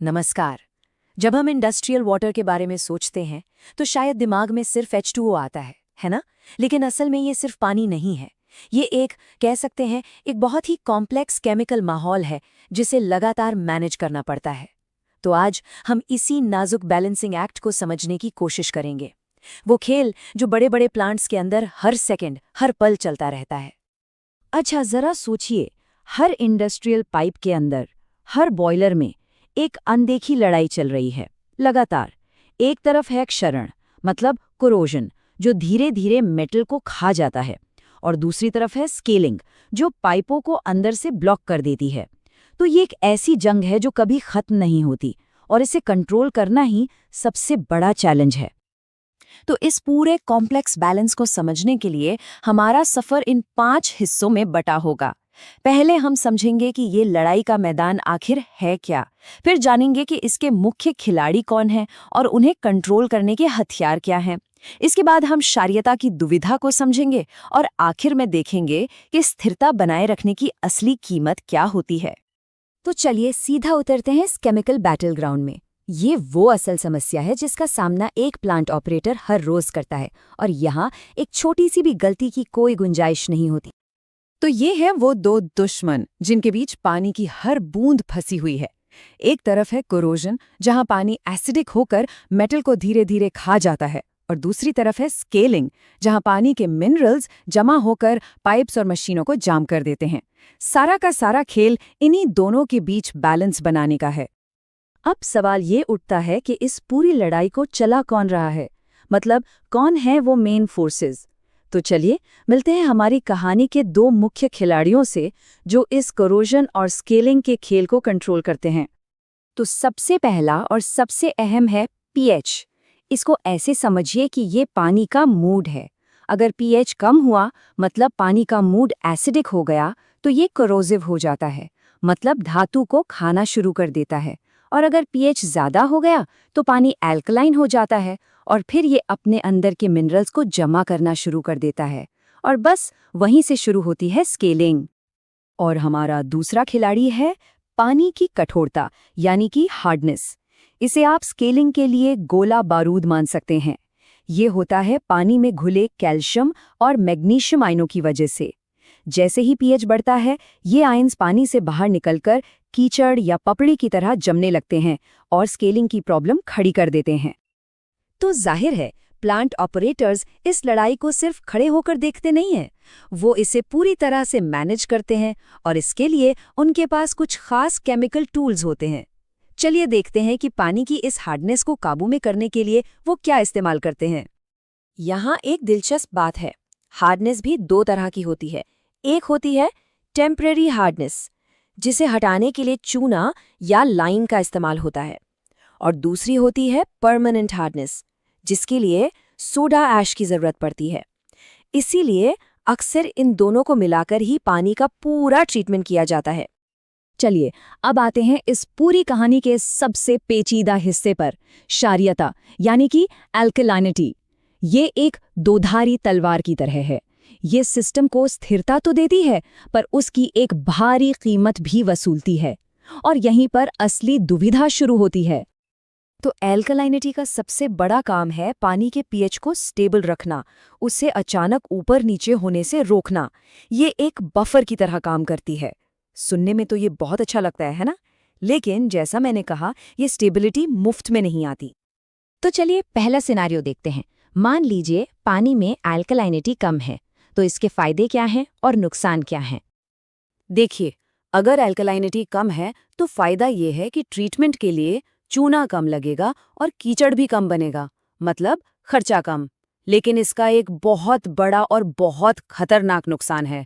नमस्कार। जब हम इंडस्ट्रियल वाटर के बारे में सोचते हैं तो शायद दिमाग में सिर्फ H2O आता है ना? लेकिन असल में ये सिर्फ पानी नहीं है। ये कह सकते हैं एक बहुत ही कॉम्प्लेक्स केमिकल माहौल है जिसे लगातार मैनेज करना पड़ता है। तो आज हम इसी नाजुक बैलेंसिंग एक्ट को समझने की कोशिश करेंगे। वो खेल जो बड़े बड़े प्लांट्स के अंदर हर सेकंड हर पल चलता रहता है। अच्छा, जरा सोचिए, हर इंडस्ट्रियल पाइप के अंदर, हर बॉयलर में एक अनदेखी लड़ाई चल रही है लगातार। एक तरफ है क्षरण, मतलब कोरोजन, जो धीरे धीरे मेटल को खा जाता है, और दूसरी तरफ है स्केलिंग, जो पाइपों को अंदर से ब्लॉक कर देती है। तो ये एक ऐसी जंग है जो कभी खत्म नहीं होती, और इसे कंट्रोल करना ही सबसे बड़ा चैलेंज है। तो इस पूरे कॉम्प्लेक्स बैलेंस को समझने के लिए हमारा सफर इन 5 हिस्सों में बटा होगा। पहले हम समझेंगे कि ये लड़ाई का मैदान आखिर है क्या। फिर जानेंगे कि इसके मुख्य खिलाड़ी कौन हैं और उन्हें कंट्रोल करने के हथियार क्या हैं। इसके बाद हम क्षारीयता की दुविधा को समझेंगे और आखिर में देखेंगे कि स्थिरता बनाए रखने की असली कीमत क्या होती है। तो चलिए सीधा उतरते हैं इस केमिकल बैटल ग्राउंड में। ये वो असल समस्या है जिसका सामना एक प्लांट ऑपरेटर हर रोज करता है, और यहाँ एक छोटी सी भी गलती की कोई गुंजाइश नहीं होती। तो ये हैं वो दो दुश्मन जिनके बीच पानी की हर बूंद फंसी हुई है। एक तरफ है कोरोजन, जहां पानी एसिडिक होकर मेटल को धीरे धीरे खा जाता है, और दूसरी तरफ है स्केलिंग, जहां पानी के मिनरल्स जमा होकर पाइप्स और मशीनों को जाम कर देते हैं। सारा का सारा खेल इन्हीं दोनों के बीच बैलेंस बनाने का है। अब सवाल ये उठता है कि इस पूरी लड़ाई को चला कौन रहा है, मतलब कौन है वो मेन फोर्सेस। तो चलिए मिलते हैं हमारी कहानी के दो मुख्य खिलाड़ियों से जो इस कोरोजन और स्केलिंग के खेल को कंट्रोल करते हैं। तो सबसे पहला और सबसे अहम है पीएच। इसको ऐसे समझिए कि ये पानी का मूड है। अगर पीएच कम हुआ, मतलब पानी का मूड एसिडिक हो गया, तो ये कोरोसिव हो जाता है, मतलब धातु को खाना शुरू कर देता है। और अगर पीएच ज़्यादा हो गया तो पानी एल्कलाइन हो जाता है, और फिर ये अपने अंदर के मिनरल्स को जमा करना शुरू कर देता है। और बस वहीं से शुरू होती है स्केलिंग। और हमारा दूसरा खिलाड़ी है पानी की कठोरता, यानी कि हार्डनेस। इसे आप स्केलिंग के लिए गोला बारूद मान सकते हैं। ये होता है पानी में घुले कैल्शियम और मैग्नीशियम आयनों की वजह से। जैसे ही पीएच बढ़ता है, ये आयन्स पानी से बाहर निकलकर कीचड़ या पपड़ी की तरह जमने लगते हैं और स्केलिंग की प्रॉब्लम खड़ी कर देते हैं। तो जाहिर है, प्लांट ऑपरेटर्स इस लड़ाई को सिर्फ खड़े होकर देखते नहीं हैं, वो इसे पूरी तरह से मैनेज करते हैं, और इसके लिए उनके पास कुछ खास केमिकल टूल्स होते हैं। चलिए देखते हैं कि पानी की इस हार्डनेस को काबू में करने के लिए वो क्या इस्तेमाल करते हैं। यहाँ एक दिलचस्प बात है, हार्डनेस भी दो तरह की होती है। एक होती है टेम्परेरी हार्डनेस, जिसे हटाने के लिए चूना या लाइम का इस्तेमाल होता है, और दूसरी होती है परमानेंट हार्डनेस, जिसके लिए सोडा ऐश की जरूरत पड़ती है। इसीलिए अक्सर इन दोनों को मिलाकर ही पानी का पूरा ट्रीटमेंट किया जाता है। चलिए अब आते हैं इस पूरी कहानी के सबसे पेचीदा हिस्से पर, क्षारीयता, यानी कि एल्कलाइनिटी। ये एक दोधारी तलवार की तरह है। ये सिस्टम को स्थिरता तो देती है, पर उसकी एक भारी कीमत भी वसूलती है। और यहीं पर असली दुविधा शुरू होती है। तो एल्कलाइनिटी का सबसे बड़ा काम है पानी के पीएच को स्टेबल रखना, उसे अचानक ऊपर नीचे होने से रोकना। ये एक बफर की तरह काम करती है। सुनने में तो ये बहुत अच्छा लगता है ना? लेकिन जैसा मैंने कहा, ये स्टेबिलिटी मुफ्त में नहीं आती। तो चलिए पहला सिनारियो देखते हैं। मान लीजिए पानी में एल्कलाइनिटी कम है, तो इसके फायदे क्या हैं और नुकसान क्या हैं? देखिए, अगर एल्कलाइनिटी कम है तो फायदा ये है कि ट्रीटमेंट के लिए चूना कम लगेगा और कीचड़ भी कम बनेगा, मतलब खर्चा कम। लेकिन इसका एक बहुत बड़ा और बहुत खतरनाक नुकसान है।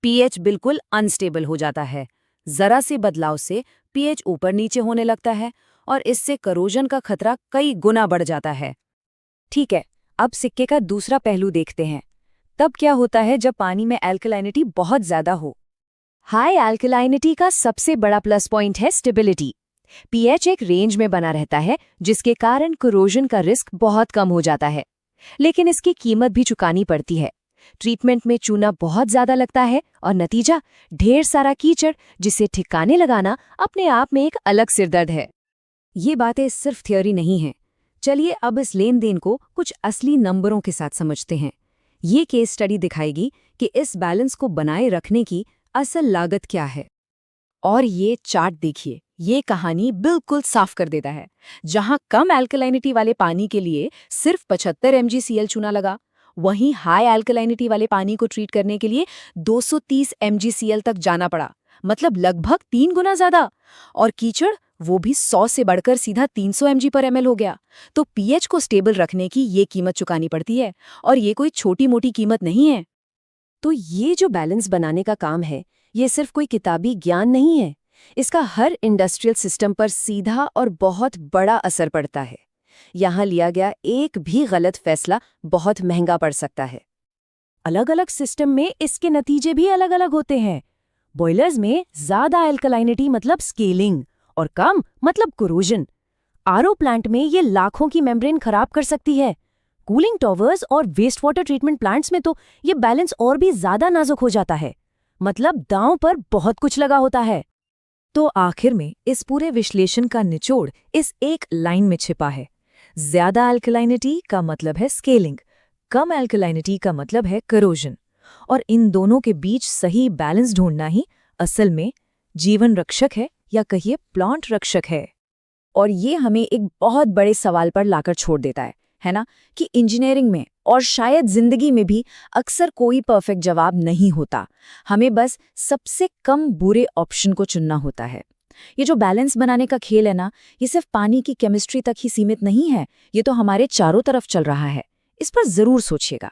पीएच बिल्कुल अनस्टेबल हो जाता है। जरा से बदलाव से पीएच ऊपर नीचे होने लगता है, और इससे करोजन का खतरा कई गुना बढ़ जाता है। ठीक है, अब सिक्के का दूसरा पहलू देखते हैं। तब क्या होता है जब पानी में एल्कलाइनिटी बहुत ज्यादा हो? हाई एल्कलाइनिटी का सबसे बड़ा प्लस पॉइंट है स्टेबिलिटी। पीएच एक रेंज में बना रहता है, जिसके कारण कोरोजन का रिस्क बहुत कम हो जाता है। लेकिन इसकी कीमत भी चुकानी पड़ती है। ट्रीटमेंट में चूना बहुत ज्यादा लगता है, और नतीजा ढेर सारा कीचड़, जिसे ठिकाने लगाना अपने आप में एक अलग सिरदर्द है। ये बातें सिर्फ थ्योरी नहीं हैं। चलिए अब इस लेन देन को कुछ असली नंबरों के साथ समझते हैं। ये केस स्टडी दिखाएगी कि इस बैलेंस को बनाए रखने की असल लागत क्या है। और ये चार्ट देखिए, ये कहानी बिल्कुल साफ कर देता है। जहां कम एल्कलाइनिटी वाले पानी के लिए सिर्फ 75 mgcl चूना लगा, वहीं हाई एल्कलाइनिटी वाले पानी को ट्रीट करने के लिए 230 mgcl तक जाना पड़ा, मतलब लगभग 3 गुना ज्यादा। और कीचड़, वो भी 100 से बढ़कर सीधा 300 mg/ml हो गया। तो पीएच को स्टेबल रखने की ये कीमत चुकानी पड़ती है, और ये कोई छोटी मोटी कीमत नहीं है। तो ये जो बैलेंस बनाने का काम है, ये सिर्फ कोई किताबी ज्ञान नहीं है। इसका हर इंडस्ट्रियल सिस्टम पर सीधा और बहुत बड़ा असर पड़ता है। यहाँ लिया गया एक भी गलत फैसला बहुत महंगा पड़ सकता है। अलग अलग सिस्टम में इसके नतीजे भी अलग अलग होते हैं। बॉयलर्स में ज्यादा एल्कलाइनिटी मतलब स्केलिंग और कम मतलब कोरोजन। आरओ प्लांट में ये लाखों की मेम्ब्रेन खराब कर सकती है। कूलिंग टॉवर्स और वेस्ट वाटर ट्रीटमेंट प्लांट्स में तो ये बैलेंस और भी ज्यादा नाजुक हो जाता है। मतलब दांव पर बहुत कुछ लगा होता है। तो आखिर में इस पूरे विश्लेषण का निचोड़ इस एक लाइन में छिपा है। ज्यादा एल्कलाइनिटी का मतलब है स्केलिंग, कम एल्कलाइनिटी का मतलब है करोजन, और इन दोनों के बीच सही बैलेंस ढूंढना ही असल में जीवन रक्षक है, या कहिए प्लांट रक्षक है। और ये हमें एक बहुत बड़े सवाल पर लाकर छोड़ देता है ना, कि इंजीनियरिंग में और शायद जिंदगी में भी अक्सर कोई परफेक्ट जवाब नहीं होता। हमें बस सबसे कम बुरे ऑप्शन को चुनना होता है। ये जो बैलेंस बनाने का खेल है ना, ये सिर्फ पानी की केमिस्ट्री तक ही सीमित नहीं है, ये तो हमारे चारों तरफ चल रहा है। इस पर जरूर सोचिएगा।